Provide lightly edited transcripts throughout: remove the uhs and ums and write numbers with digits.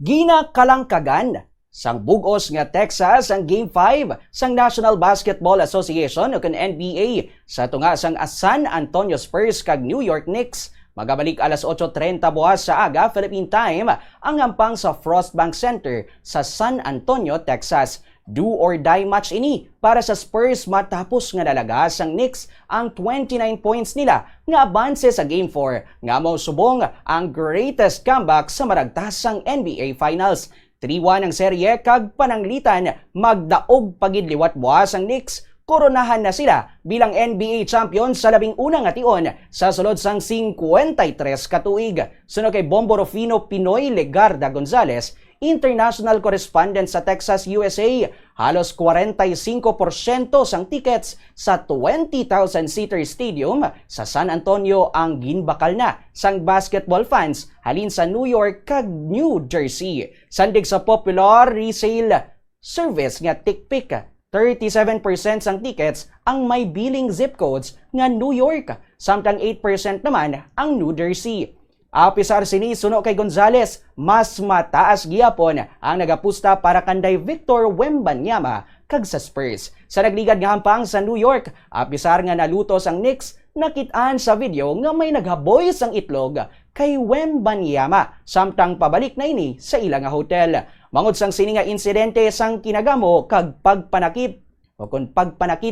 Ginakalangkagan sang bugos nga Texas ang Game 5 sang National Basketball Association o NBA sa tunga sang San Antonio Spurs kag New York Knicks. Magabalik alas 8:30 buwas sa aga Philippine Time ang hampang sa Frostbank Center sa San Antonio, Texas. Do or die match ini para sa Spurs matapos nga nalaga sang Knicks ang 29 points nila nga abanse sa Game 4 nga mao subong ang greatest comeback sa maragtasang NBA Finals. 3-1 ang serye kag pananglitan magdaog pagidliwat buwas ang Knicks. Koronahan na sila bilang NBA champion sa labing unang ation sa sulod sang 53 katuig. Sunod kay Bombo Rufino Pinoy Legarda Gonzales, international correspondent sa Texas, USA, halos 45% sang tickets sa 20,000-seater stadium sa San Antonio ang ginbakal na sang basketball fans halin sa New York kag New Jersey. Sandig sa popular resale service nga TickPick, 37% sang tickets ang may billing zip codes nga New York, samtang 8% naman ang New Jersey. Apisar sini suno kay Gonzales, mas mataas giyapon ang nagapusta para kanday Victor Wembanyama kag sa Spurs. Sa nagligad nga hampang sa New York, apisar nga nalutos ang Knicks, nakitaan sa video nga may naghaboy sang itlog kay Wembanyama samtang pabalik na ini sa ilang hotel. Mangod sang sini nga insidente sang kinagamo kag pagpanakit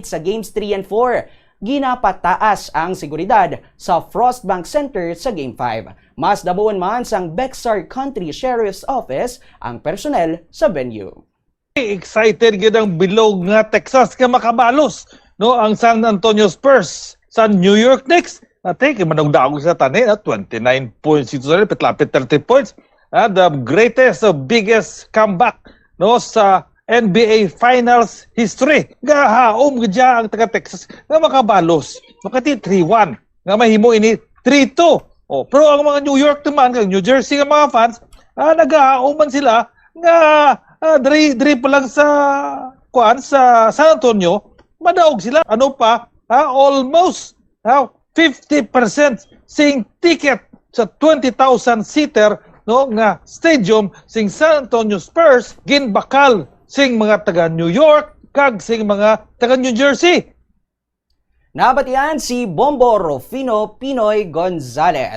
sa Games 3 and 4, ginapataas ang seguridad sa Frostbank Center sa Game 5. Mas dabuon man sang Bexar County Sheriff's Office ang personnel sa venue. Excited gid ang bilog nga Texas ka makabalos no ang San Antonio Spurs sa New York Knicks. Ate kay manugdaog sa tani 29 points ito sa lapit 30 points. The greatest, biggest comeback no sa NBA Finals history. Gahaom gidya ang taga Texas nga makabalos. Makati 3-1 nga mahimo ini 3-2. Pero ang mga New York naman, kag New Jersey nga mga fans, nagahaoman sila nga diri pa lang sa sa San Antonio, madaog sila. Ano pa? Almost 50% sing ticket sa 20,000 seater no nga stadium sing San Antonio Spurs ginbakal sing mga taga New York kag sing mga taga New Jersey. Nabatian si Bombo Rufino Pinoy Gonzales.